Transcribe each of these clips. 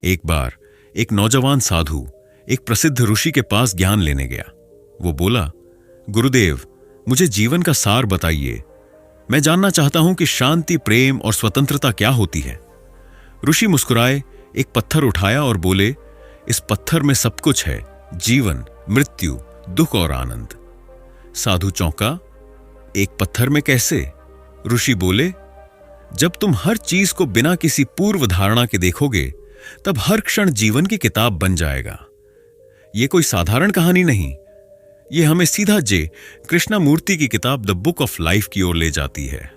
एक बार एक नौजवान साधु एक प्रसिद्ध ऋषि के पास ज्ञान लेने गया। वो बोला, गुरुदेव, मुझे जीवन का सार बताइए। मैं जानना चाहता हूं कि शांति, प्रेम और स्वतंत्रता क्या होती है। ऋषि मुस्कुराए, एक पत्थर उठाया और बोले, इस पत्थर में सब कुछ है, जीवन, मृत्यु, दुख और आनंद। साधु चौंका, एक पत्थर में कैसे? ऋषि बोले, जब तुम हर चीज को बिना किसी पूर्व धारणा के देखोगे तब हर क्षण जीवन की किताब बन जाएगा। यह कोई साधारण कहानी नहीं, यह हमें सीधा कृष्णमूर्ति की किताब द बुक ऑफ लाइफ की ओर ले जाती है।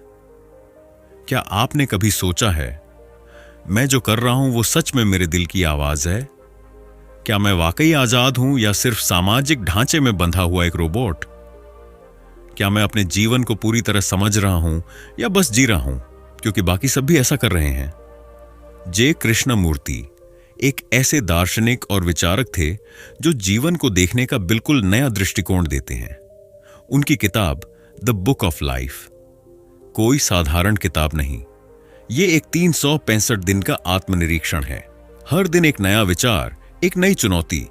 क्या आपने कभी सोचा है, मैं जो कर रहा हूं वो सच में मेरे दिल की आवाज है? क्या मैं वाकई आजाद हूं या सिर्फ सामाजिक ढांचे में बंधा हुआ एक रोबोट? क्या मैं अपने जीवन को पूरी तरह समझ रहा हूं या बस जी रहा हूं क्योंकि बाकी सब भी ऐसा कर रहे हैं? कृष्णमूर्ति एक ऐसे दार्शनिक और विचारक थे जो जीवन को देखने का बिल्कुल नया दृष्टिकोण देते हैं। उनकी किताब द बुक ऑफ लाइफ कोई साधारण किताब नहीं, ये एक 365 दिन का आत्मनिरीक्षण है। हर दिन एक नया विचार, एक नई चुनौती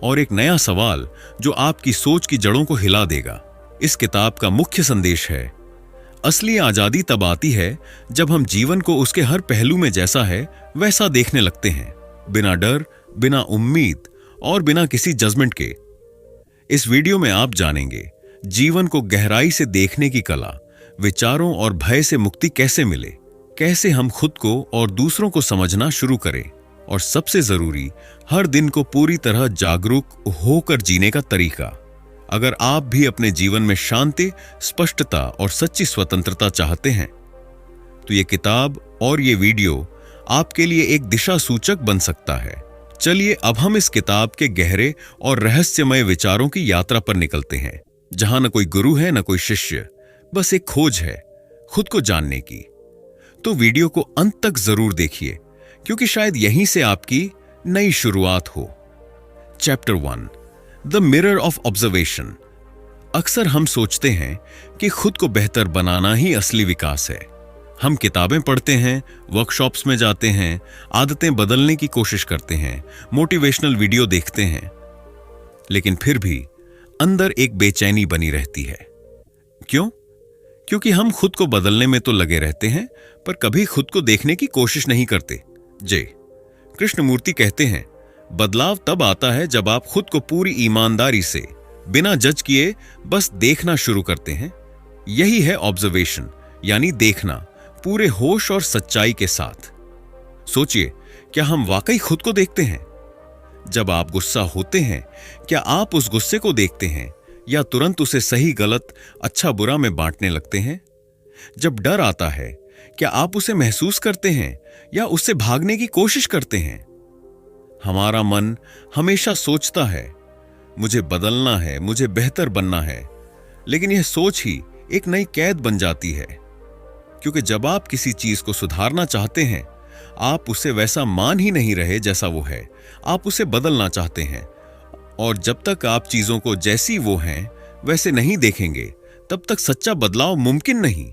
और एक नया सवाल जो आपकी सोच की जड़ों को हिला देगा। इस किताब का मुख्य संदेश है, असली आजादी तब आती है जब हम जीवन को उसके हर पहलू में जैसा है वैसा देखने लगते हैं, बिना डर, बिना उम्मीद और बिना किसी जजमेंट के। इस वीडियो में आप जानेंगे जीवन को गहराई से देखने की कला, विचारों और भय से मुक्ति कैसे मिले, कैसे हम खुद को और दूसरों को समझना शुरू करें, और सबसे जरूरी, हर दिन को पूरी तरह जागरूक होकर जीने का तरीका। अगर आप भी अपने जीवन में शांति, स्पष्टता और सच्ची स्वतंत्रता चाहते हैं तो ये किताब और ये वीडियो आपके लिए एक दिशा सूचक बन सकता है। चलिए अब हम इस किताब के गहरे और रहस्यमय विचारों की यात्रा पर निकलते हैं, जहां न कोई गुरु है, न कोई शिष्य, बस एक खोज है खुद को जानने की। तो वीडियो को अंत तक जरूर देखिए क्योंकि शायद यहीं से आपकी नई शुरुआत हो। Chapter 1, the mirror of observation. अक्सर हम सोचते हैं कि खुद को बेहतर बनाना ही असली विकास है। हम किताबें पढ़ते हैं, वर्कशॉप्स में जाते हैं, आदतें बदलने की कोशिश करते हैं, मोटिवेशनल वीडियो देखते हैं, लेकिन फिर भी अंदर एक बेचैनी बनी रहती है। क्यों? क्योंकि हम खुद को बदलने में तो लगे रहते हैं पर कभी खुद को देखने की कोशिश नहीं करते। कृष्णमूर्ति कहते हैं, बदलाव तब आता है जब आप खुद को पूरी ईमानदारी से, बिना जज किए, बस देखना शुरू करते हैं। यही है ऑब्जर्वेशन, यानी देखना, पूरे होश और सच्चाई के साथ। सोचिए, क्या हम वाकई खुद को देखते हैं? जब आप गुस्सा होते हैं, क्या आप उस गुस्से को देखते हैं या तुरंत उसे सही गलत, अच्छा बुरा में बांटने लगते हैं? जब डर आता है, क्या आप उसे महसूस करते हैं या उससे भागने की कोशिश करते हैं? हमारा मन हमेशा सोचता है, मुझे बदलना है, मुझे बेहतर बनना है, लेकिन यह सोच ही एक नई कैद बन जाती है। क्योंकि जब आप किसी चीज को सुधारना चाहते हैं, आप उसे वैसा मान ही नहीं रहे जैसा वो है, आप उसे बदलना चाहते हैं। और जब तक आप चीजों को जैसी वो हैं वैसे नहीं देखेंगे, तब तक सच्चा बदलाव मुमकिन नहीं।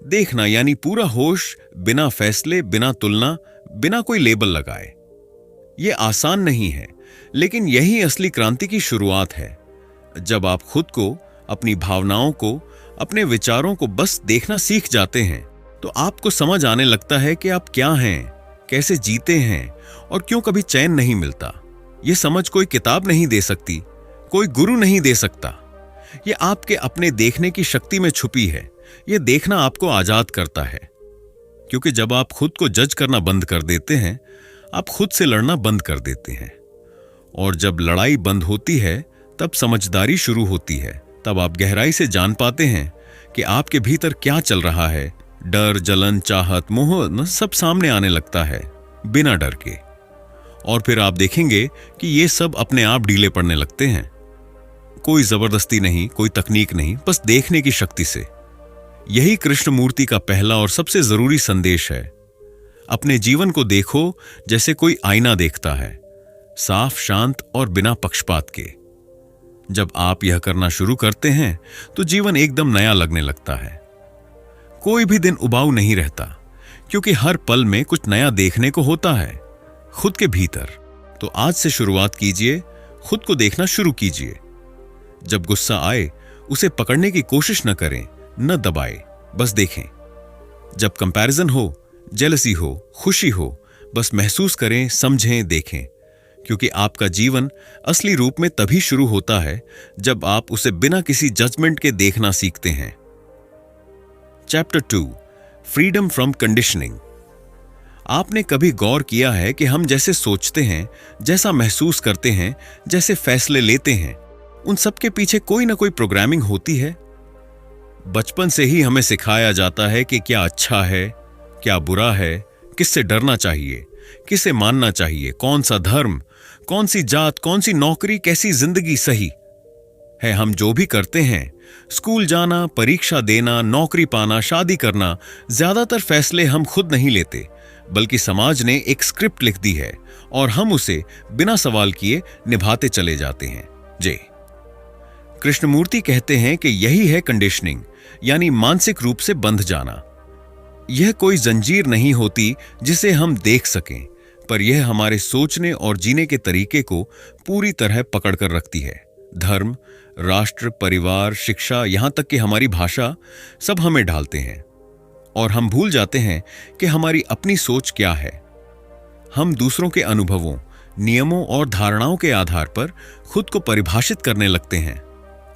देखना यानी पूरा होश, बिना फैसले, बिना तुलना, बिना कोई लेबल लगाए। यह आसान नहीं है, लेकिन यही असली क्रांति की शुरुआत है। जब आप खुद को, अपनी भावनाओं को, अपने विचारों को बस देखना सीख जाते हैं, तो आपको समझ आने लगता है कि आप क्या हैं, कैसे जीते हैं और क्यों कभी चैन नहीं मिलता। यह समझ कोई किताब नहीं दे सकती, कोई गुरु नहीं दे सकता। यह आपके अपने देखने की शक्ति में छुपी है। यह देखना आपको आजाद करता है, क्योंकि जब आप खुद को जज करना बंद कर देते हैं, आप खुद से लड़ना बंद कर देते हैं। और जब लड़ाई बंद होती है, तब समझदारी शुरू होती है। तब आप गहराई से जान पाते हैं कि आपके भीतर क्या चल रहा है। डर, जलन, चाहत, मोह सब सामने आने लगता है बिना डर के। और फिर आप देखेंगे कि ये सब अपने आप ढीले पड़ने लगते हैं। कोई जबरदस्ती नहीं, कोई तकनीक नहीं, बस देखने की शक्ति से। यही कृष्णमूर्ति का पहला और सबसे जरूरी संदेश है। अपने जीवन को देखो जैसे कोई आईना देखता है, साफ, शांत और बिना पक्षपात के। जब आप यह करना शुरू करते हैं तो जीवन एकदम नया लगने लगता है। कोई भी दिन उबाऊ नहीं रहता, क्योंकि हर पल में कुछ नया देखने को होता है। खुद के भीतर। तो आज से शुरुआत कीजिए, खुद को देखना शुरू कीजिए। जब गुस्सा आए उसे पकड़ने की कोशिश न करें, न दबाए, बस देखें। जब कंपैरिजन हो, जेलसी हो, खुशी हो, बस महसूस करें, समझें, देखें। क्योंकि आपका जीवन असली रूप में तभी शुरू होता है जब आप उसे बिना किसी जजमेंट के देखना सीखते हैं। Chapter 2, freedom from conditioning. आपने कभी गौर किया है कि हम जैसे सोचते हैं, जैसा महसूस करते हैं, जैसे फैसले लेते हैं, उन सब के पीछे कोई ना कोई प्रोग्रामिंग होती है। बचपन से ही हमें सिखाया जाता है कि क्या अच्छा है, क्या बुरा है, किससे डरना चाहिए, किसे मानना चाहिए, कौन सा धर्म, कौन सी जात, कौन सी नौकरी, कैसी जिंदगी सही है। हम जो भी करते हैं, स्कूल जाना, परीक्षा देना, नौकरी पाना, शादी करना, ज्यादातर फैसले हम खुद नहीं लेते, बल्कि समाज ने एक स्क्रिप्ट लिख दी है और हम उसे बिना सवाल किए निभाते चले जाते हैं। जे कृष्णमूर्ति कहते हैं कि यही है कंडीशनिंग, यानी मानसिक रूप से बंध जाना। यह कोई जंजीर नहीं होती जिसे हम देख सकें, पर यह हमारे सोचने और जीने के तरीके को पूरी तरह पकड़ कर रखती है। धर्म, राष्ट्र, परिवार, शिक्षा, यहां तक कि हमारी भाषा, सब हमें ढालते हैं और हम भूल जाते हैं कि हमारी अपनी सोच क्या है। हम दूसरों के अनुभवों, नियमों और धारणाओं के आधार पर खुद को परिभाषित करने लगते हैं।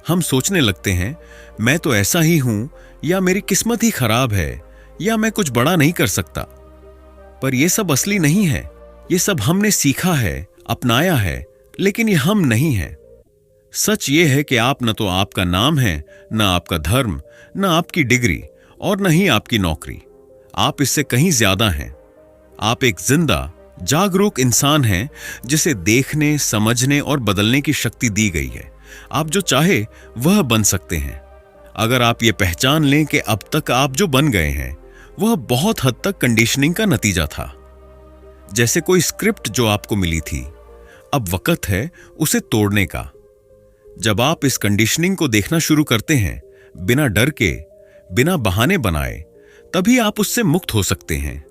हम सोचने लगते हैं, मैं तो ऐसा ही हूं, या मेरी किस्मत ही खराब है, या मैं कुछ बड़ा नहीं कर सकता। पर यह सब असली नहीं है। ये सब हमने सीखा है, अपनाया है, लेकिन ये हम नहीं हैं। सच ये है कि आप न तो आपका नाम है, न आपका धर्म, न आपकी डिग्री और न ही आपकी नौकरी। आप इससे कहीं ज्यादा हैं। आप एक जिंदा, जागरूक इंसान हैं जिसे देखने, समझने और बदलने की शक्ति दी गई है। आप जो चाहे वह बन सकते हैं। अगर आप ये पहचान लें कि अब तक आप जो बन गए हैं वह बहुत हद तक कंडीशनिंग का नतीजा था, जैसे कोई स्क्रिप्ट जो आपको मिली थी, अब वक्त है उसे तोड़ने का। जब आप इस कंडीशनिंग को देखना शुरू करते हैं, बिना डर के, बिना बहाने बनाए, तभी आप उससे मुक्त हो सकते हैं।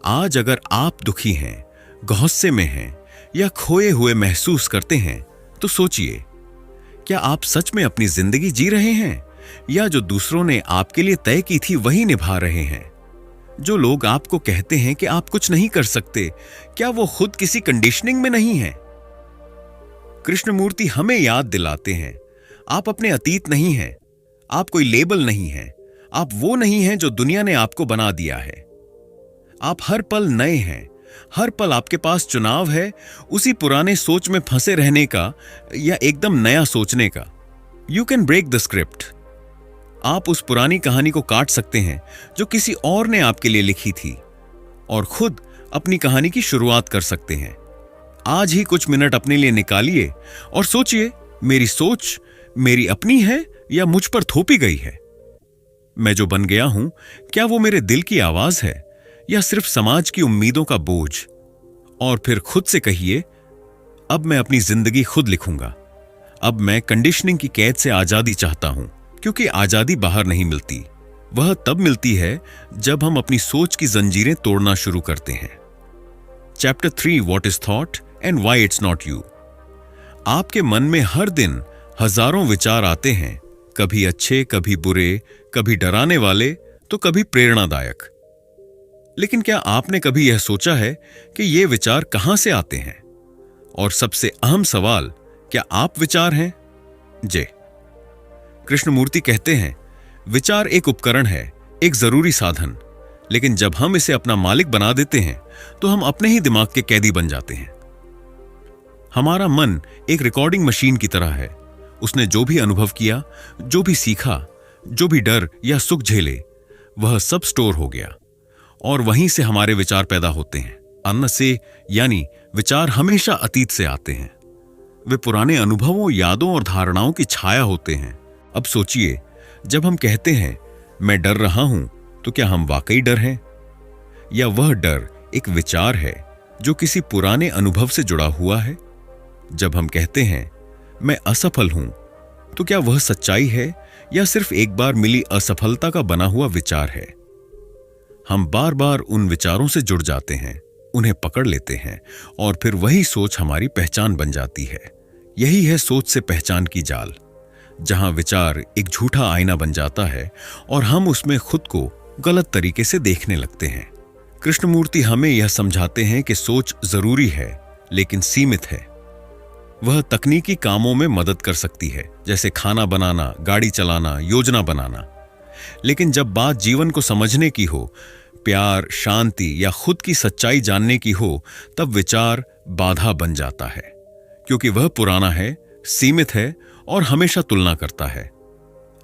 आज अगर आप दुखी हैं, गुस्से में हैं या खोए हुए महसूस करते हैं, तो सोचिए, क्या आप सच में अपनी जिंदगी जी रहे हैं, या जो दूसरों ने आपके लिए तय की थी वही निभा रहे हैं? जो लोग आपको कहते हैं कि आप कुछ नहीं कर सकते, क्या वो खुद किसी कंडीशनिंग में नहीं है? कृष्णमूर्ति हमें याद दिलाते हैं, आप अपने अतीत नहीं हैं, आप कोई लेबल नहीं हैं, आप वो नहीं हैं जो दुनिया ने आपको बना दिया है। आप हर पल नए हैं, हर पल आपके पास चुनाव है, उसी पुराने सोच में फंसे रहने का या एकदम नया सोचने का। You can break the script. आप उस पुरानी कहानी को काट सकते हैं जो किसी और ने आपके लिए लिखी थी, और खुद अपनी कहानी की शुरुआत कर सकते हैं। आज ही कुछ मिनट अपने लिए निकालिए और सोचिए, मेरी सोच मेरी अपनी है या मुझ पर थोपी गई है? मैं जो बन गया हूं, क्या वो मेरे दिल की आवाज है या सिर्फ समाज की उम्मीदों का बोझ? और फिर खुद से कहिए, अब मैं अपनी जिंदगी खुद लिखूंगा। अब मैं कंडीशनिंग की कैद से आजादी चाहता हूं, क्योंकि आजादी बाहर नहीं मिलती। वह तब मिलती है जब हम अपनी सोच की जंजीरें तोड़ना शुरू करते हैं। Chapter 3, what is thought and why it's not you. आपके मन में हर दिन हजारों विचार आते हैं, कभी अच्छे, कभी बुरे, कभी डराने वाले, तो कभी प्रेरणादायक। लेकिन क्या आपने कभी यह सोचा है कि ये विचार कहां से आते हैं? और सबसे अहम सवाल, क्या आप विचार हैं? जे कृष्णमूर्ति कहते हैं, विचार एक उपकरण है, एक जरूरी साधन, लेकिन जब हम इसे अपना मालिक बना देते हैं तो हम अपने ही दिमाग के कैदी बन जाते हैं। हमारा मन एक रिकॉर्डिंग मशीन की तरह है। उसने जो भी अनुभव किया, जो भी सीखा, जो भी डर या सुख झेले, वह सब स्टोर हो गया, और वहीं से हमारे विचार पैदा होते हैं। अन्न से, यानी विचार हमेशा अतीत से आते हैं। वे पुराने अनुभवों, यादों और धारणाओं की छाया होते हैं। अब सोचिए, जब हम कहते हैं मैं डर रहा हूं, तो क्या हम वाकई डर हैं, या वह डर एक विचार है जो किसी पुराने अनुभव से जुड़ा हुआ है? जब हम कहते हैं मैं असफल हूं, तो क्या वह सच्चाई है या सिर्फ एक बार मिली असफलता का बना हुआ विचार है? हम बार बार उन विचारों से जुड़ जाते हैं, उन्हें पकड़ लेते हैं और फिर वही सोच हमारी पहचान बन जाती है। यही है सोच से पहचान की जाल, जहां विचार एक झूठा आईना बन जाता है और हम उसमें खुद को गलत तरीके से देखने लगते हैं। कृष्णमूर्ति हमें यह समझाते हैं कि सोच जरूरी है लेकिन सीमित है। वह तकनीकी कामों में मदद कर सकती है, जैसे खाना बनाना, गाड़ी चलाना, योजना बनाना। लेकिन जब बात जीवन को समझने की हो, प्यार, शांति या खुद की सच्चाई जानने की हो, तब विचार बाधा बन जाता है, क्योंकि वह पुराना है, सीमित है और हमेशा तुलना करता है।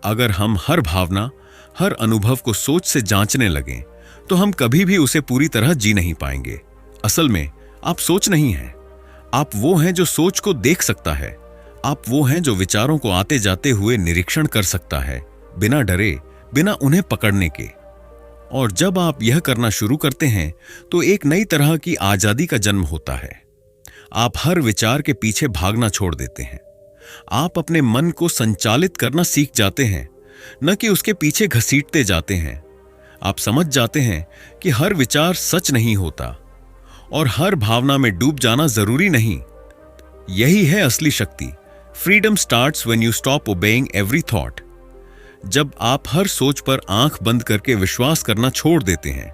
अगर हम हर भावना, हर अनुभव को सोच से जांचने लगें, तो हम कभी भी उसे पूरी तरह जी नहीं पाएंगे। असल में आप सोच नहीं हैं, आप वो हैं जो सोच को देख सकता है। आप वो हैं जो विचारों को आते जाते हुए निरीक्षण कर सकता है, बिना डरे, बिना उन्हें पकड़ने के। और जब आप यह करना शुरू करते हैं तो एक नई तरह की आजादी का जन्म होता है। आप हर विचार के पीछे भागना छोड़ देते हैं। आप अपने मन को संचालित करना सीख जाते हैं, न कि उसके पीछे घसीटते जाते हैं। आप समझ जाते हैं कि हर विचार सच नहीं होता और हर भावना में डूब जाना जरूरी नहीं। यही है असली शक्ति। Freedom starts when you stop obeying every thought. जब आप हर सोच पर आंख बंद करके विश्वास करना छोड़ देते हैं,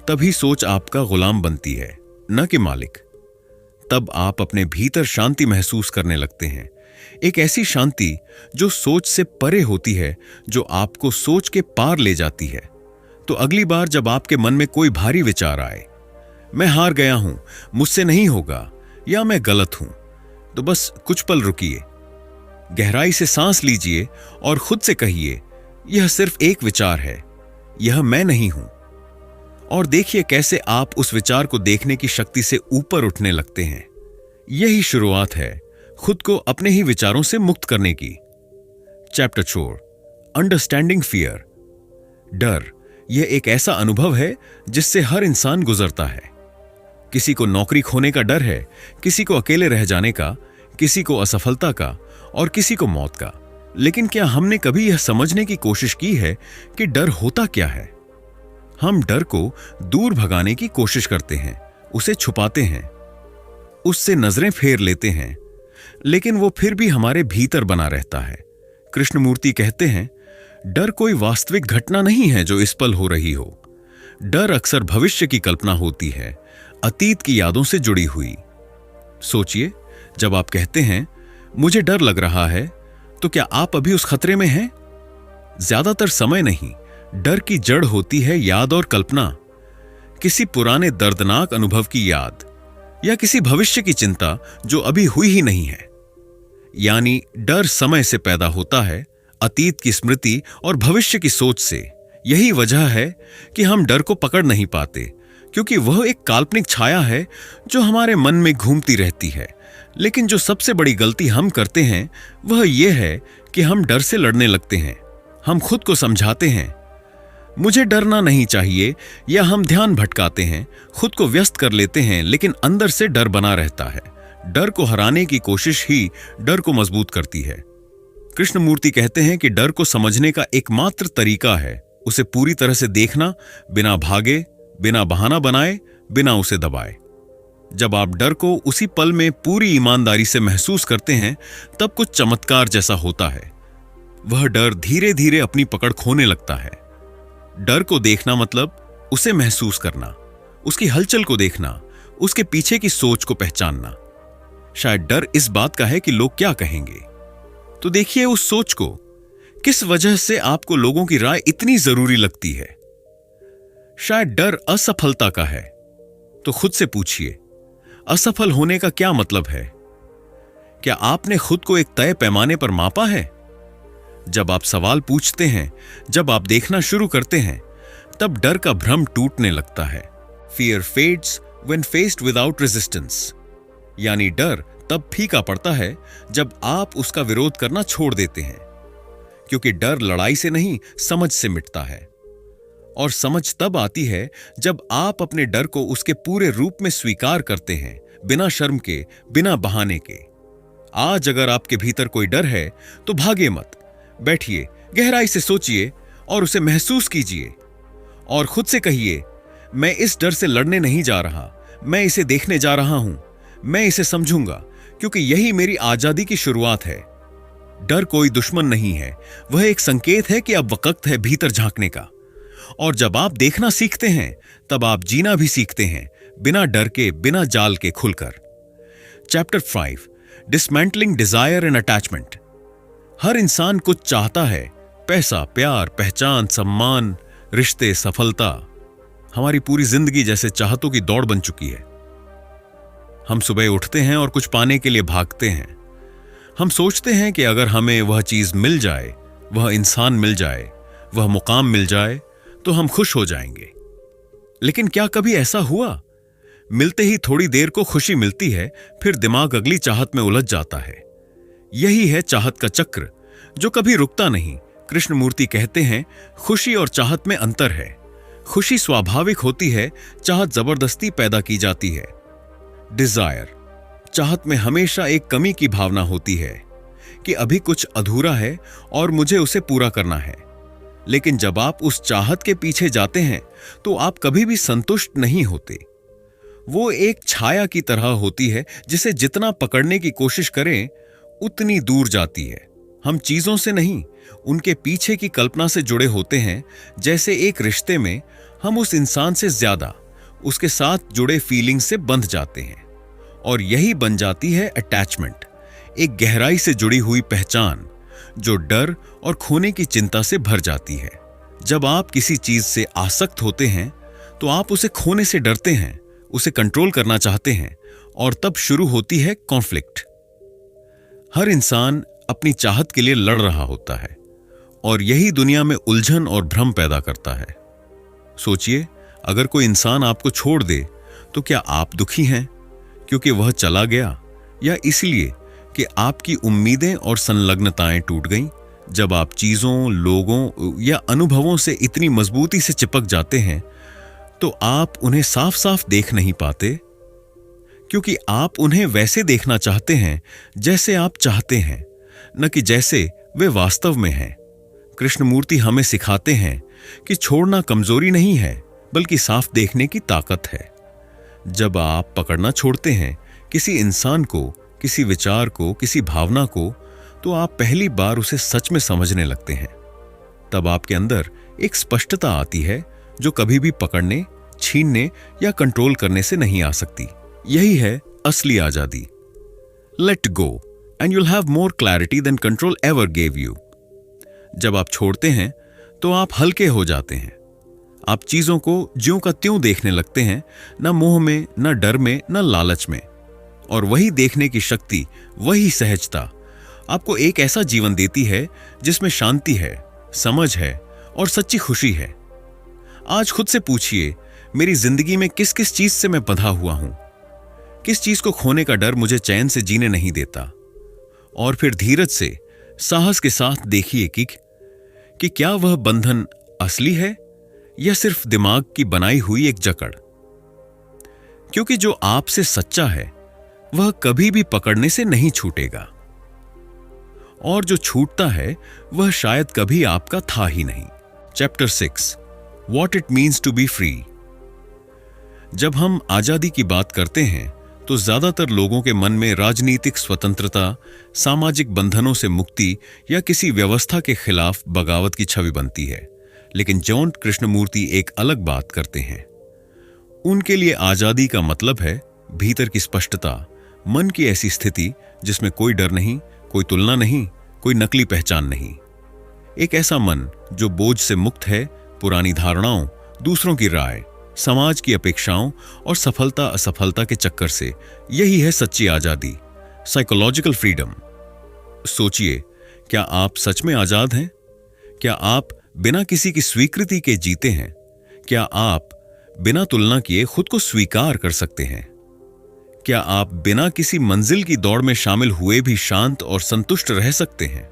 तभी सोच आपका गुलाम बनती है, न कि मालिक। तब आप अपने भीतर शांति महसूस करने लगते हैं, एक ऐसी शांति जो सोच से परे होती है, जो आपको सोच के पार ले जाती है। तो अगली बार जब आपके मन में कोई भारी विचार आए, मैं हार गया हूं, मुझसे नहीं होगा या मैं गलत हूं, तो बस कुछ पल रुकिए, गहराई से सांस लीजिए और खुद से कहिए, यह सिर्फ एक विचार है, यह मैं नहीं हूं। और देखिए कैसे आप उस विचार को देखने की शक्ति से ऊपर उठने लगते हैं। यही शुरुआत है खुद को अपने ही विचारों से मुक्त करने की। Chapter 4, understanding fear. डर यह एक ऐसा अनुभव है जिससे हर इंसान गुजरता है। किसी को नौकरी खोने का डर है, किसी को अकेले रह जाने का, किसी को असफलता का और किसी को मौत का। लेकिन क्या हमने कभी यह समझने की कोशिश की है कि डर होता क्या है? हम डर को दूर भगाने की कोशिश करते हैं, उसे छुपाते हैं, उससे नजरें फेर लेते हैं, लेकिन वो फिर भी हमारे भीतर बना रहता है। कृष्णमूर्ति कहते हैं, डर कोई वास्तविक घटना नहीं है जो इस पल हो रही हो। डर अक्सर भविष्य की कल्पना होती है, अतीत की यादों से जुड़ी हुई। सोचिए, जब आप कहते हैं मुझे डर लग रहा है, तो क्या आप अभी उस खतरे में हैं? ज्यादातर समय नहीं। डर की जड़ होती है याद और कल्पना, किसी पुराने दर्दनाक अनुभव की याद या किसी भविष्य की चिंता जो अभी हुई ही नहीं है। यानी डर समय से पैदा होता है, अतीत की स्मृति और भविष्य की सोच से। यही वजह है कि हम डर को पकड़ नहीं पाते, क्योंकि वह एक काल्पनिक छाया है जो हमारे मन में घूमती रहती है। लेकिन जो सबसे बड़ी गलती हम करते हैं वह यह है कि हम डर से लड़ने लगते हैं। हम खुद को समझाते हैं मुझे डरना नहीं चाहिए, या हम ध्यान भटकाते हैं, खुद को व्यस्त कर लेते हैं, लेकिन अंदर से डर बना रहता है। डर को हराने की कोशिश ही डर को मजबूत करती है। कृष्णमूर्ति कहते हैं कि डर को समझने का एकमात्र तरीका है उसे पूरी तरह से देखना, बिना भागे, बिना बहाना बनाए, बिना उसे दबाए। जब आप डर को उसी पल में पूरी ईमानदारी से महसूस करते हैं, तब कुछ चमत्कार जैसा होता है। वह डर धीरे धीरे अपनी पकड़ खोने लगता है। डर को देखना मतलब उसे महसूस करना, उसकी हलचल को देखना, उसके पीछे की सोच को पहचानना। शायद डर इस बात का है कि लोग क्या कहेंगे। तो देखिए उस सोच को, किस वजह से आपको लोगों की राय इतनी जरूरी लगती है। शायद डर असफलता का है, तो खुद से पूछिए, असफल होने का क्या मतलब है? क्या आपने खुद को एक तय पैमाने पर मापा है? जब आप सवाल पूछते हैं, जब आप देखना शुरू करते हैं, तब डर का भ्रम टूटने लगता है। Fear fades when faced without resistance। यानी डर तब फीका पड़ता है जब आप उसका विरोध करना छोड़ देते हैं, क्योंकि डर लड़ाई से नहीं, समझ से मिटता है। और समझ तब आती है जब आप अपने डर को उसके पूरे रूप में स्वीकार करते हैं, बिना शर्म के, बिना बहाने के। आज अगर आपके भीतर कोई डर है तो भागे मत, बैठिए, गहराई से सोचिए और उसे महसूस कीजिए और खुद से कहिए, मैं इस डर से लड़ने नहीं जा रहा, मैं इसे देखने जा रहा हूं, मैं इसे समझूंगा, क्योंकि यही मेरी आजादी की शुरुआत है। डर कोई दुश्मन नहीं है, वह एक संकेत है कि अब वक्त है भीतर झांकने का। और जब आप देखना सीखते हैं, तब आप जीना भी सीखते हैं, बिना डर के, बिना जाल के, खुलकर। Chapter 5, dismantling desire and attachment. हर इंसान कुछ चाहता है, पैसा, प्यार, पहचान, सम्मान, रिश्ते, सफलता। हमारी पूरी जिंदगी जैसे चाहतों की दौड़ बन चुकी है। हम सुबह उठते हैं और कुछ पाने के लिए भागते हैं। हम सोचते हैं कि अगर हमें वह चीज मिल जाए, वह इंसान मिल जाए, वह मुकाम मिल जाए, तो हम खुश हो जाएंगे। लेकिन क्या कभी ऐसा हुआ? मिलते ही थोड़ी देर को खुशी मिलती है, फिर दिमाग अगली चाहत में उलझ जाता है। यही है चाहत का चक्र, जो कभी रुकता नहीं। कृष्णमूर्ति कहते हैं, खुशी और चाहत में अंतर है। खुशी स्वाभाविक होती है, चाहत जबरदस्ती पैदा की जाती है। डिजायर, चाहत में हमेशा एक कमी की भावना होती है कि अभी कुछ अधूरा है और मुझे उसे पूरा करना है। लेकिन जब आप उस चाहत के पीछे जाते हैं, तो आप कभी भी संतुष्ट नहीं होते। वो एक छाया की तरह होती है, जिसे जितना पकड़ने की कोशिश करें, उतनी दूर जाती है। हम चीजों से नहीं, उनके पीछे की कल्पना से जुड़े होते हैं। जैसे एक रिश्ते में हम उस इंसान से ज्यादा उसके साथ जुड़े फीलिंग से बंध जाते हैं, और यही बन जाती है अटैचमेंट, एक गहराई से जुड़ी हुई पहचान जो डर और खोने की चिंता से भर जाती है। जब आप किसी चीज से आसक्त होते हैं, तो आप उसे खोने से डरते हैं, उसे कंट्रोल करना चाहते हैं, और तब शुरू होती है कॉन्फ्लिक्ट। हर इंसान अपनी चाहत के लिए लड़ रहा होता है, और यही दुनिया में उलझन और भ्रम पैदा करता है। सोचिए, अगर कोई इंसान आपको छोड़ दे, तो क्या आप दुखी हैं क्योंकि वह चला गया, या इसलिए कि आपकी उम्मीदें और संलग्नताएं टूट गईं? जब आप चीजों, लोगों या अनुभवों से इतनी मजबूती से चिपक जाते हैं, तो आप उन्हें साफ साफ देख नहीं पाते, क्योंकि आप उन्हें वैसे देखना चाहते हैं जैसे आप चाहते हैं, न कि जैसे वे वास्तव में हैं। कृष्णमूर्ति हमें सिखाते हैं कि छोड़ना कमजोरी नहीं है, बल्कि साफ देखने की ताकत है। जब आप पकड़ना छोड़ते हैं किसी इंसान को, किसी विचार को, किसी भावना को, तो आप पहली बार उसे सच में समझने लगते हैं। तब आपके अंदर एक स्पष्टता आती है जो कभी भी पकड़ने, छीनने या कंट्रोल करने से नहीं आ सकती। यही है असली आजादी। Let go and you'll have more clarity than control ever gave you. जब आप छोड़ते हैं, तो आप हल्के हो जाते हैं। आप चीजों को ज्यों का त्यों देखने लगते हैं, न मोह में, न डर में, न लालच में। और वही देखने की शक्ति, वही सहजता आपको एक ऐसा जीवन देती है जिसमें शांति है, समझ है और सच्ची खुशी है। आज खुद से पूछिए, मेरी जिंदगी में किस किस चीज से मैं बंधा हुआ हूं? किस चीज को खोने का डर मुझे चैन से जीने नहीं देता? और फिर धीरज से, साहस के साथ देखिए कि क्या वह बंधन असली है या सिर्फ दिमाग की बनाई हुई एक जकड़। क्योंकि जो आपसे सच्चा है, वह कभी भी पकड़ने से नहीं छूटेगा, और जो छूटता है, वह शायद कभी आपका था ही नहीं। Chapter 6, what it means to be free. जब हम आजादी की बात करते हैं, तो ज्यादातर लोगों के मन में राजनीतिक स्वतंत्रता, सामाजिक बंधनों से मुक्ति या किसी व्यवस्था के खिलाफ बगावत की छवि बनती है। लेकिन जॉन कृष्णमूर्ति एक अलग बात करते हैं। उनके लिए आजादी का मतलब है भीतर की स्पष्टता, मन की ऐसी स्थिति जिसमें कोई डर नहीं, कोई तुलना नहीं, कोई नकली पहचान नहीं। एक ऐसा मन जो बोझ से मुक्त है, पुरानी धारणाओं, दूसरों की राय, समाज की अपेक्षाओं और सफलता असफलता के चक्कर से। यही है सच्ची आजादी, साइकोलॉजिकल फ्रीडम। सोचिए, क्या आप सच में आजाद हैं? क्या आप बिना किसी की स्वीकृति के जीते हैं? क्या आप बिना तुलना किए खुद को स्वीकार कर सकते हैं? क्या आप बिना किसी मंजिल की दौड़ में शामिल हुए भी शांत और संतुष्ट रह सकते हैं?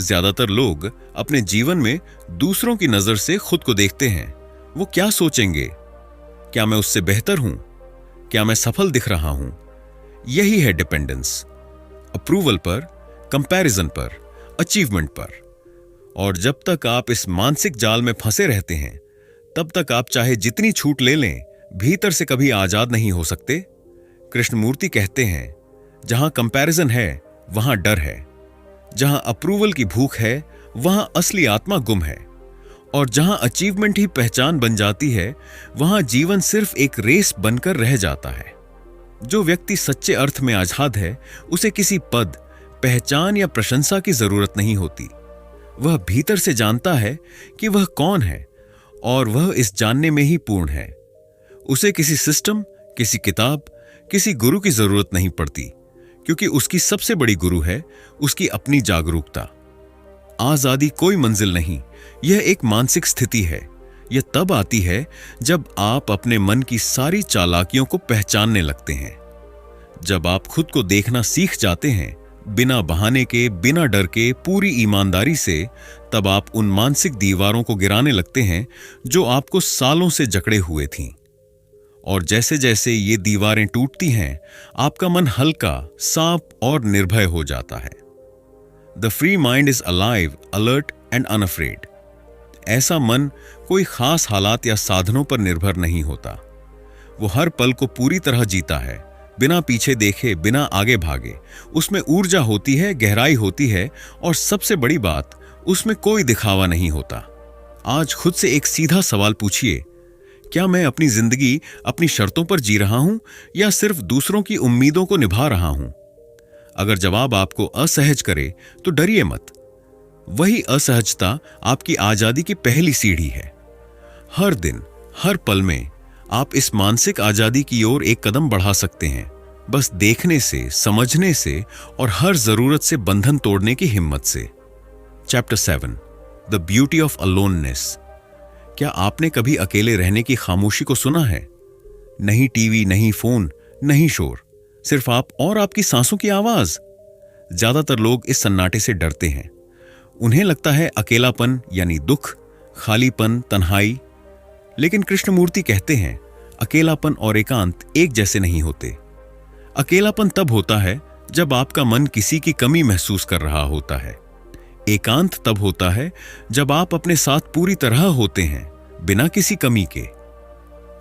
ज्यादातर लोग अपने जीवन में दूसरों की नजर से खुद को देखते हैं। वो क्या सोचेंगे? क्या मैं उससे बेहतर हूं? क्या मैं सफल दिख रहा हूं? यही है डिपेंडेंस, अप्रूवल पर, कंपैरिजन पर, अचीवमेंट पर। और जब तक आप इस मानसिक जाल में फंसे रहते हैं, तब तक आप चाहे जितनी छूट ले लें, भीतर से कभी आजाद नहीं हो सकते। कृष्णमूर्ति कहते हैं, जहां कंपैरिजन है वहां डर है, जहां अप्रूवल की भूख है वहां असली आत्मा गुम है, और जहां अचीवमेंट ही पहचान बन जाती है वहां जीवन सिर्फ एक रेस बनकर रह जाता है। जो व्यक्ति सच्चे अर्थ में आजाद है, उसे किसी पद, पहचान या प्रशंसा की जरूरत नहीं होती। वह भीतर से जानता है कि वह कौन है, और वह इस जानने में ही पूर्ण है। उसे किसी सिस्टम, किसी किताब, किसी गुरु की जरूरत नहीं पड़ती, क्योंकि उसकी सबसे बड़ी गुरु है उसकी अपनी जागरूकता। आजादी कोई मंजिल नहीं, यह एक मानसिक स्थिति है। यह तब आती है जब आप अपने मन की सारी चालाकियों को पहचानने लगते हैं, जब आप खुद को देखना सीख जाते हैं, बिना बहाने के, बिना डर के, पूरी ईमानदारी से। तब आप उन मानसिक दीवारों को गिराने लगते हैं जो आपको सालों से जकड़े हुए थीं। और जैसे जैसे ये दीवारें टूटती हैं, आपका मन हल्का, साफ और निर्भय हो जाता है। The free mind is alive, alert and unafraid. ऐसा मन कोई खास हालात या साधनों पर निर्भर नहीं होता। वो हर पल को पूरी तरह जीता है, बिना पीछे देखे, बिना आगे भागे। उसमें ऊर्जा होती है, गहराई होती है, और सबसे बड़ी बात, उसमें कोई दिखावा नहीं होता। आज खुद से एक सीधा सवाल पूछिए, क्या मैं अपनी जिंदगी अपनी शर्तों पर जी रहा हूं या सिर्फ दूसरों की उम्मीदों को निभा रहा हूं? अगर जवाब आपको असहज करे तो डरिए मत। वही असहजता आपकी आजादी की पहली सीढ़ी है। हर दिन, हर पल में आप इस मानसिक आजादी की ओर एक कदम बढ़ा सकते हैं, बस देखने से, समझने से और हर जरूरत से बंधन तोड़ने की हिम्मत से। Chapter 7, the beauty of aloneness. क्या आपने कभी अकेले रहने की खामोशी को सुना है? नहीं टीवी, नहीं फोन, नहीं शोर, सिर्फ आप और आपकी सांसों की आवाज। ज्यादातर लोग इस सन्नाटे से डरते हैं। उन्हें लगता है अकेलापन यानी दुख, खालीपन, तन्हाई। लेकिन कृष्णमूर्ति कहते हैं, अकेलापन और एकांत एक जैसे नहीं होते। अकेलापन तब होता है जब आपका मन किसी की कमी महसूस कर रहा होता है। एकांत तब होता है जब आप अपने साथ पूरी तरह होते हैं, बिना किसी कमी के।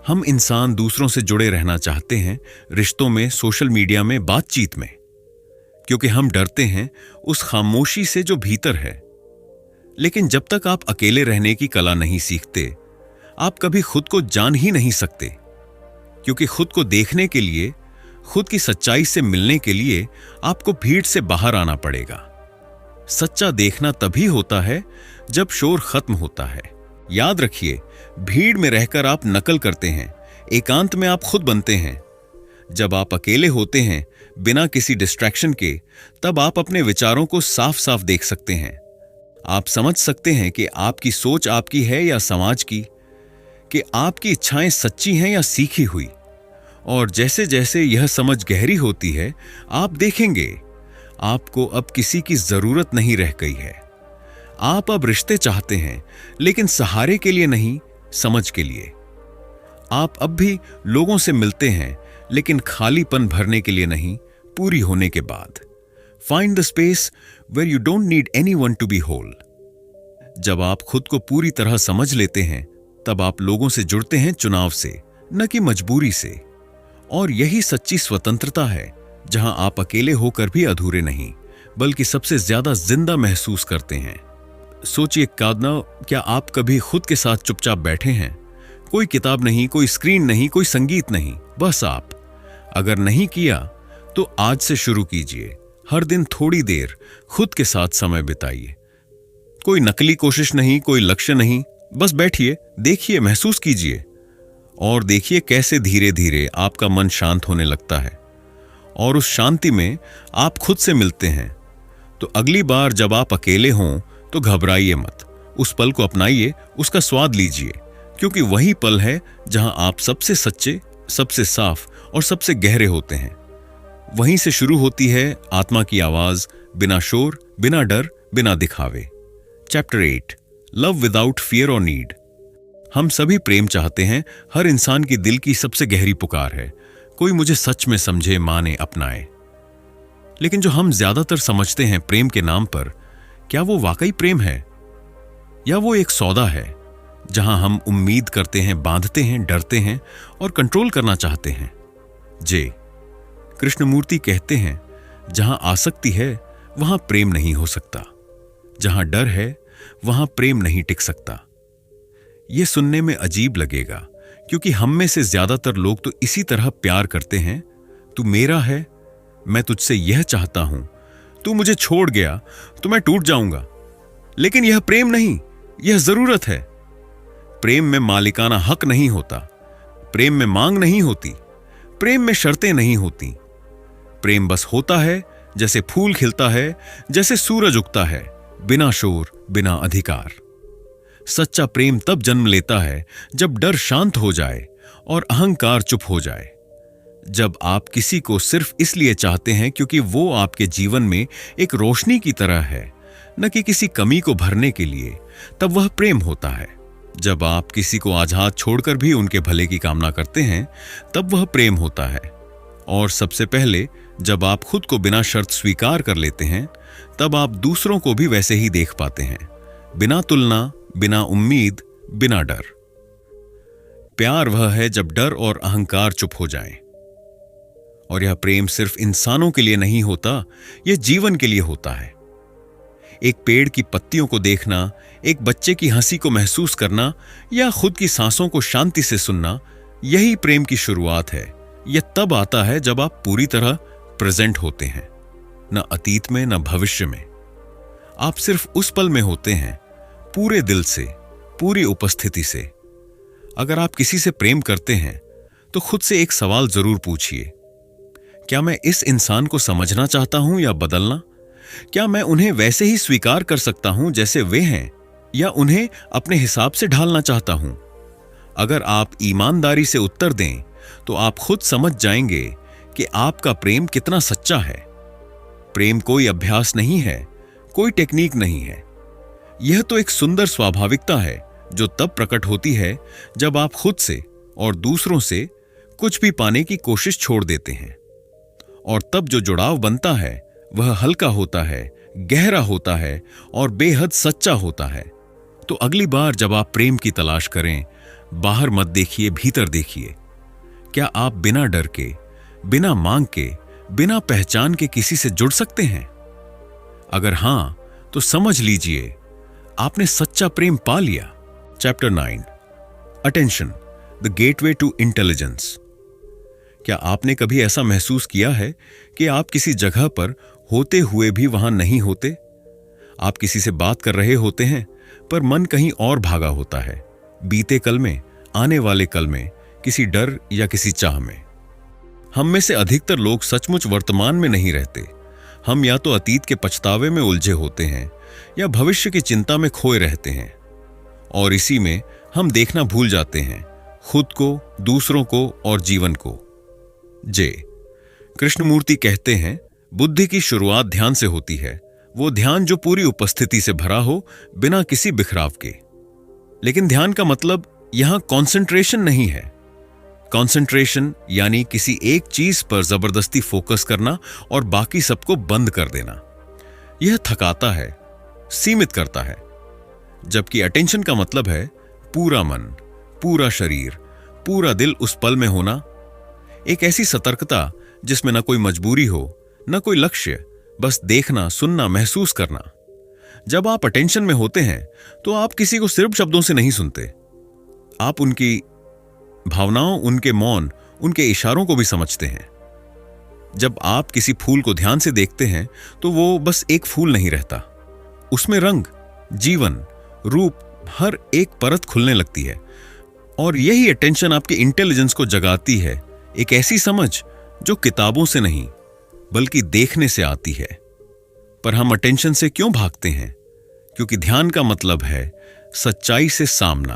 हम इंसान दूसरों से जुड़े रहना चाहते हैं, रिश्तों में, सोशल मीडिया में, बातचीत में, क्योंकि हम डरते हैं उस खामोशी से जो भीतर है। लेकिन जब तक आप अकेले रहने की कला नहीं सीखते, आप कभी खुद को जान ही नहीं सकते, क्योंकि खुद को देखने के लिए, खुद की सच्चाई से मिलने के लिए आपको भीड़ से बाहर आना पड़ेगा। सच्चा देखना तभी होता है जब शोर खत्म होता है। याद रखिए, भीड़ में रहकर आप नकल करते हैं, एकांत में आप खुद बनते हैं। जब आप अकेले होते हैं, बिना किसी डिस्ट्रैक्शन के, तब आप अपने विचारों को साफ साफ देख सकते हैं। आप समझ सकते हैं कि आपकी सोच आपकी है या समाज की, कि आपकी इच्छाएं सच्ची हैं या सीखी हुई। और जैसे जैसे यह समझ गहरी होती है, आप देखेंगे आपको अब किसी की जरूरत नहीं रह गई है। आप अब रिश्ते चाहते हैं, लेकिन सहारे के लिए नहीं, समझ के लिए। आप अब भी लोगों से मिलते हैं, लेकिन खालीपन भरने के लिए नहीं, पूरी होने के बाद। Find the space where you don't need anyone to be whole. जब आप खुद को पूरी तरह समझ लेते हैं, तब आप लोगों से जुड़ते हैं चुनाव से, न कि मजबूरी से। और यही सच्ची स्वतंत्रता है, जहां आप अकेले होकर भी अधूरे नहीं, बल्कि सबसे ज्यादा जिंदा महसूस करते हैं। सोचिए कादना, क्या आप कभी खुद के साथ चुपचाप बैठे हैं? कोई किताब नहीं, कोई स्क्रीन नहीं, कोई संगीत नहीं, बस आप। अगर नहीं किया तो आज से शुरू कीजिए। हर दिन थोड़ी देर खुद के साथ समय बिताइए। कोई नकली कोशिश नहीं, कोई लक्ष्य नहीं, बस बैठिए, देखिए, महसूस कीजिए, और देखिए कैसे धीरे धीरे आपका मन शांत होने लगता है। और उस शांति में आप खुद से मिलते हैं। तो अगली बार जब आप अकेले हों तो घबराइए मत, उस पल को अपनाइए, उसका स्वाद लीजिए, क्योंकि वही पल है जहां आप सबसे सच्चे, सबसे साफ और सबसे गहरे होते हैं। वहीं से शुरू होती है आत्मा की आवाज, बिना शोर, बिना डर, बिना दिखावे। चैप्टर 8, लव विदाउट फियर और नीड। हम सभी प्रेम चाहते हैं, हर इंसान की दिल की सबसे गहरी पुकार है, कोई मुझे सच में समझे, माने, अपनाए। लेकिन जो हम ज्यादातर समझते हैं प्रेम के नाम पर, क्या वो वाकई प्रेम है, या वो एक सौदा है जहां हम उम्मीद करते हैं, बांधते हैं, डरते हैं और कंट्रोल करना चाहते हैं। जे कृष्णमूर्ति कहते हैं, जहां आसक्ति है वहां प्रेम नहीं हो सकता, जहां डर है वहां प्रेम नहीं टिक सकता। यह सुनने में अजीब लगेगा, क्योंकि हम में से ज्यादातर लोग तो इसी तरह प्यार करते हैं। तू मेरा है, मैं तुझसे यह चाहता हूं, तू मुझे छोड़ गया तो मैं टूट जाऊंगा। लेकिन यह प्रेम नहीं, यह जरूरत है। प्रेम में मालिकाना हक नहीं होता, प्रेम में मांग नहीं होती, प्रेम में शर्तें नहीं होती। प्रेम बस होता है जैसे फूल खिलता है, जैसे सूरज उगता है, बिना शोर, बिना अधिकार। सच्चा प्रेम तब जन्म लेता है जब डर शांत हो जाए और अहंकार चुप हो जाए। जब आप किसी को सिर्फ इसलिए चाहते हैं क्योंकि वो आपके जीवन में एक रोशनी की तरह है, न कि किसी कमी को भरने के लिए, तब वह प्रेम होता है। जब आप किसी को आजाद छोड़कर भी उनके भले की कामना करते हैं, तब वह प्रेम होता है। और सबसे पहले जब आप खुद को बिना शर्त स्वीकार कर लेते हैं, तब आप दूसरों को भी वैसे ही देख पाते हैं, बिना तुलना, बिना उम्मीद, बिना डर। प्यार वह है जब डर और अहंकार चुप हो जाएं। और यह प्रेम सिर्फ इंसानों के लिए नहीं होता, यह जीवन के लिए होता है। एक पेड़ की पत्तियों को देखना, एक बच्चे की हंसी को महसूस करना या खुद की सांसों को शांति से सुनना, यही प्रेम की शुरुआत है। यह तब आता है जब आप पूरी तरह प्रेजेंट होते हैं, न अतीत में न भविष्य में। आप सिर्फ उस पल में होते हैं, पूरे दिल से, पूरी उपस्थिति से। अगर आप किसी से प्रेम करते हैं तो खुद से एक सवाल जरूर पूछिए, क्या मैं इस इंसान को समझना चाहता हूं या बदलना? क्या मैं उन्हें वैसे ही स्वीकार कर सकता हूं जैसे वे हैं, या उन्हें अपने हिसाब से ढालना चाहता हूं? अगर आप ईमानदारी से उत्तर दें तो आप खुद समझ जाएंगे कि आपका प्रेम कितना सच्चा है। प्रेम कोई अभ्यास नहीं है, कोई टेक्निक नहीं है। यह तो एक सुंदर स्वाभाविकता है जो तब प्रकट होती है जब आप खुद से और दूसरों से कुछ भी पाने की कोशिश छोड़ देते हैं। और तब जो जुड़ाव बनता है वह हल्का होता है, गहरा होता है और बेहद सच्चा होता है। तो अगली बार जब आप प्रेम की तलाश करें, बाहर मत देखिए, भीतर देखिए। क्या आप बिना डर के, बिना मांग के, बिना पहचान के किसी से जुड़ सकते हैं? अगर हां, तो समझ लीजिए आपने सच्चा प्रेम पा लिया। Chapter 9, attention, the gateway to intelligence. क्या आपने कभी ऐसा महसूस किया है कि आप किसी जगह पर होते हुए भी वहां नहीं होते? आप किसी से बात कर रहे होते हैं पर मन कहीं और भागा होता है, बीते कल में, आने वाले कल में, किसी डर या किसी चाह में। हम में से अधिकतर लोग सचमुच वर्तमान में नहीं रहते। हम या तो अतीत के पछतावे में उलझे होते हैं या भविष्य की चिंता में खोए रहते हैं, और इसी में हम देखना भूल जाते हैं, खुद को, दूसरों को और जीवन को। जे कृष्णमूर्ति कहते हैं, बुद्धि की शुरुआत ध्यान से होती है, वो ध्यान जो पूरी उपस्थिति से भरा हो, बिना किसी बिखराव के। लेकिन ध्यान का मतलब यहां कॉन्सेंट्रेशन नहीं है। कॉन्सेंट्रेशन यानी किसी एक चीज पर जबरदस्ती फोकस करना और बाकी सबको बंद कर देना। यह थकाता है, सीमित करता है। जबकि अटेंशन का मतलब है पूरा मन, पूरा शरीर, पूरा दिल उस पल में होना। एक ऐसी सतर्कता जिसमें न कोई मजबूरी हो, न कोई लक्ष्य, बस देखना, सुनना, महसूस करना। जब आप अटेंशन में होते हैं तो आप किसी को सिर्फ शब्दों से नहीं सुनते, आप उनकी भावनाओं, उनके मौन, उनके इशारों को भी समझते हैं। जब आप किसी फूल को ध्यान से देखते हैं तो वो बस एक फूल नहीं रहता, उसमें रंग, जीवन, रूप, हर एक परत खुलने लगती है। और यही अटेंशन आपकी इंटेलिजेंस को जगाती है, एक ऐसी समझ जो किताबों से नहीं बल्कि देखने से आती है। पर हम अटेंशन से क्यों भागते हैं? क्योंकि ध्यान का मतलब है सच्चाई से सामना,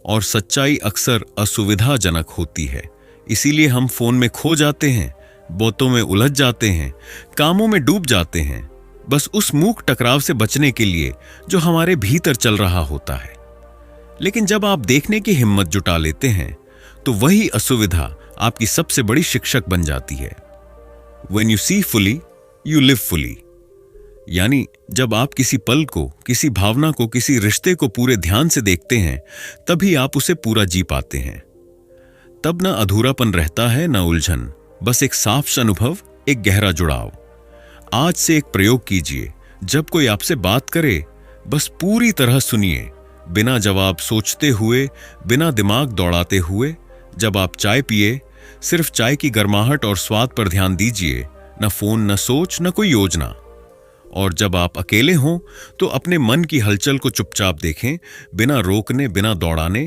और सच्चाई अक्सर असुविधाजनक होती है। इसीलिए हम फोन में खो जाते हैं, बातों में उलझ जाते हैं, कामों में डूब जाते हैं, बस उस मूक टकराव से बचने के लिए जो हमारे भीतर चल रहा होता है। लेकिन जब आप देखने की हिम्मत जुटा लेते हैं तो वही असुविधा आपकी सबसे बड़ी शिक्षक बन जाती है। When you see fully, you live fully. यानी जब आप किसी पल को, किसी भावना को, किसी रिश्ते को पूरे ध्यान से देखते हैं, तभी आप उसे पूरा जी पाते हैं। तब न अधूरापन रहता है, न उलझन, बस एक साफ अनुभव, एक गहरा जुड़ाव। आज से एक प्रयोग कीजिए, जब कोई आपसे बात करे बस पूरी तरह सुनिए, बिना जवाब सोचते हुए, बिना दिमाग दौड़ाते हुए। जब आप चाय पिए, सिर्फ चाय की गर्माहट और स्वाद पर ध्यान दीजिए, न फोन, न सोच, न कोई योजना। और जब आप अकेले हों तो अपने मन की हलचल को चुपचाप देखें, बिना रोकने, बिना दौड़ाने।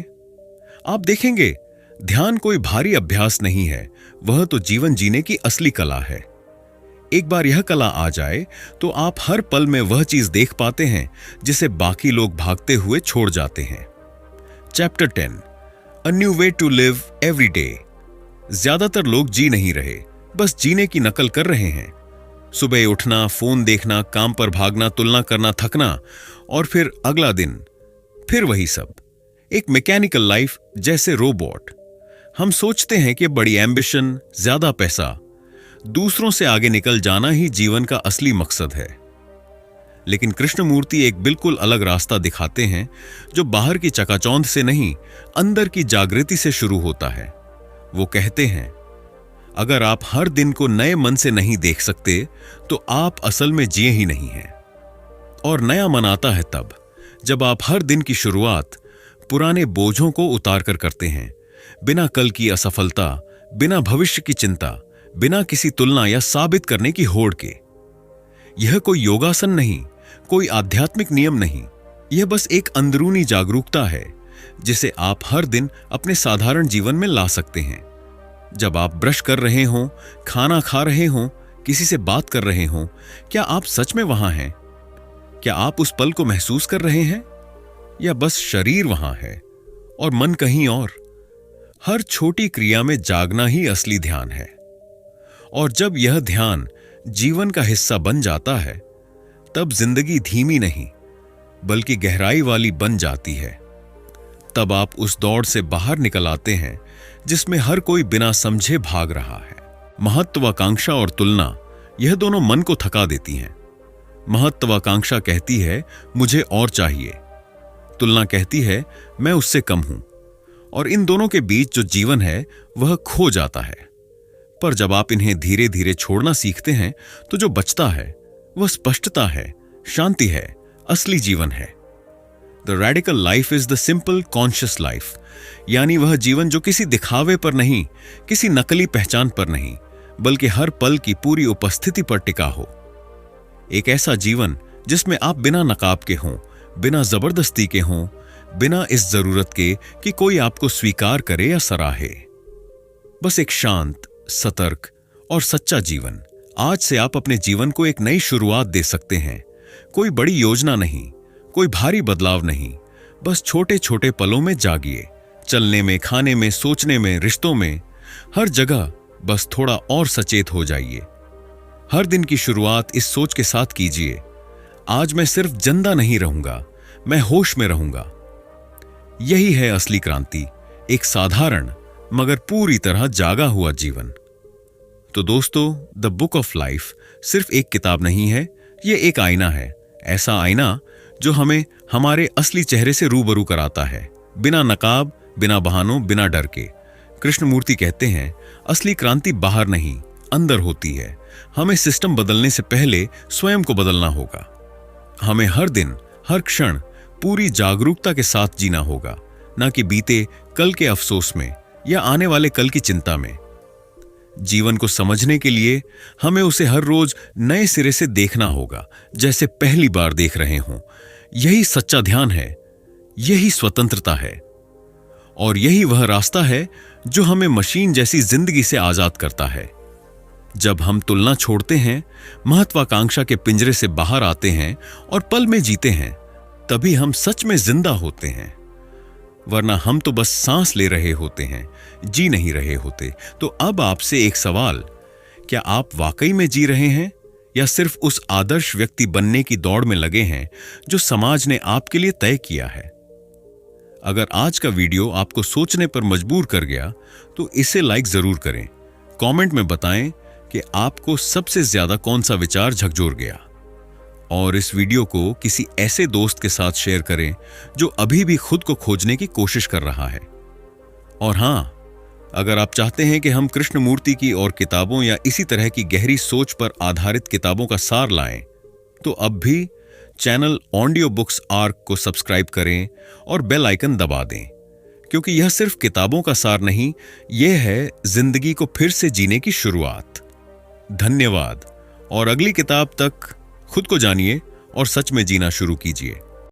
आप देखेंगे ध्यान कोई भारी अभ्यास नहीं है, वह तो जीवन जीने की असली कला है। एक बार यह कला आ जाए तो आप हर पल में वह चीज देख पाते हैं जिसे बाकी लोग भागते हुए छोड़ जाते हैं। Chapter 10, a new way to live every day. ज्यादातर लोग जी नहीं रहे, बस जीने की नकल कर रहे हैं। सुबह उठना, फोन देखना, काम पर भागना, तुलना करना, थकना, और फिर अगला दिन फिर वही सब। एक मैकेनिकल लाइफ, जैसे रोबोट। हम सोचते हैं कि बड़ी एम्बिशन, ज्यादा पैसा, दूसरों से आगे निकल जाना ही जीवन का असली मकसद है। लेकिन कृष्णमूर्ति एक बिल्कुल अलग रास्ता दिखाते हैं, जो बाहर की चकाचौंध से नहीं, अंदर की जागृति से शुरू होता है। वो कहते हैं, अगर आप हर दिन को नए मन से नहीं देख सकते तो आप असल में जिए ही नहीं हैं। और नया मन आता है तब जब आप हर दिन की शुरुआत पुराने बोझों को उतार कर करते हैं, बिना कल की असफलता, बिना भविष्य की चिंता, बिना किसी तुलना या साबित करने की होड़ के। यह कोई योगासन नहीं, कोई आध्यात्मिक नियम नहीं, यह बस एक अंदरूनी जागरूकता है जिसे आप हर दिन अपने साधारण जीवन में ला सकते हैं। जब आप ब्रश कर रहे हों, खाना खा रहे हों, किसी से बात कर रहे हों, क्या आप सच में वहां हैं? क्या आप उस पल को महसूस कर रहे हैं, या बस शरीर वहां है और मन कहीं और? हर छोटी क्रिया में जागना ही असली ध्यान है। और जब यह ध्यान जीवन का हिस्सा बन जाता है, तब जिंदगी धीमी नहीं बल्कि गहराई वाली बन जाती है। तब आप उस दौड़ से बाहर निकल आते हैं जिसमें हर कोई बिना समझे भाग रहा है। महत्वाकांक्षा और तुलना, यह दोनों मन को थका देती हैं। महत्वाकांक्षा कहती है मुझे और चाहिए, तुलना कहती है मैं उससे कम हूं, और इन दोनों के बीच जो जीवन है वह खो जाता है। पर जब आप इन्हें धीरे धीरे छोड़ना सीखते हैं तो जो बचता है वह स्पष्टता है, शांति है, असली जीवन है। The radical life is the simple conscious life, यानी वह जीवन जो किसी दिखावे पर नहीं, किसी नकली पहचान पर नहीं, बल्कि हर पल की पूरी उपस्थिति पर टिका हो। एक ऐसा जीवन जिसमें आप बिना नकाब के हों, बिना जबरदस्ती के हों, बिना इस जरूरत के कि कोई आपको स्वीकार करे या सराहे। बस एक शांत, सतर्क और सच्चा जीवन। आज से आप अपने जीवन को एक नई शुरुआत दे सकते हैं। कोई बड़ी योजना नहीं, कोई भारी बदलाव नहीं, बस छोटे छोटे पलों में जागिए। चलने में, खाने में, सोचने में, रिश्तों में, हर जगह बस थोड़ा और सचेत हो जाइए। हर दिन की शुरुआत इस सोच के साथ कीजिए, आज मैं सिर्फ जिंदा नहीं रहूंगा, मैं होश में रहूंगा। यही है असली क्रांति, एक साधारण मगर पूरी तरह जागा हुआ जीवन। तो दोस्तों, द बुक ऑफ लाइफ सिर्फ एक किताब नहीं है, ये एक आईना है। ऐसा आईना जो हमें हमारे असली चेहरे से रूबरू कराता है, बिना नकाब, बिना बहानों, बिना डर के। कृष्णमूर्ति कहते हैं, असली क्रांति बाहर नहीं, अंदर होती है। हमें सिस्टम बदलने से पहले स्वयं को बदलना होगा। हमें हर दिन, हर क्षण पूरी जागरूकता के साथ जीना होगा, ना कि बीते कल के अफसोस में या आने वाले कल की चिंता में। जीवन को समझने के लिए हमें उसे हर रोज नए सिरे से देखना होगा, जैसे पहली बार देख रहे हों। यही सच्चा ध्यान है, यही स्वतंत्रता है, और यही वह रास्ता है जो हमें मशीन जैसी जिंदगी से आजाद करता है। जब हम तुलना छोड़ते हैं, महत्वाकांक्षा के पिंजरे से बाहर आते हैं और पल में जीते हैं, तभी हम सच में जिंदा होते हैं। वरना हम तो बस सांस ले रहे होते हैं, जी नहीं रहे होते। तो अब आपसे एक सवाल, क्या आप वाकई में जी रहे हैं या सिर्फ उस आदर्श व्यक्ति बनने की दौड़ में लगे हैं जो समाज ने आपके लिए तय किया है? अगर आज का वीडियो आपको सोचने पर मजबूर कर गया तो इसे लाइक जरूर करें। कमेंट में बताएं कि आपको सबसे ज्यादा कौन सा विचार झकझोर गया। और इस वीडियो को किसी ऐसे दोस्त के साथ शेयर करें जो अभी भी खुद को खोजने की कोशिश कर रहा है। और हां, अगर आप चाहते हैं कि हम कृष्णमूर्ति की और किताबों या इसी तरह की गहरी सोच पर आधारित किताबों का सार लाएं, तो अब भी चैनल ऑडियो बुक्स आर्क को सब्सक्राइब करें और बेल आइकन दबा दें, क्योंकि यह सिर्फ किताबों का सार नहीं, यह है जिंदगी को फिर से जीने की शुरुआत। धन्यवाद, और अगली किताब तक खुद को जानिए और सच में जीना शुरू कीजिए।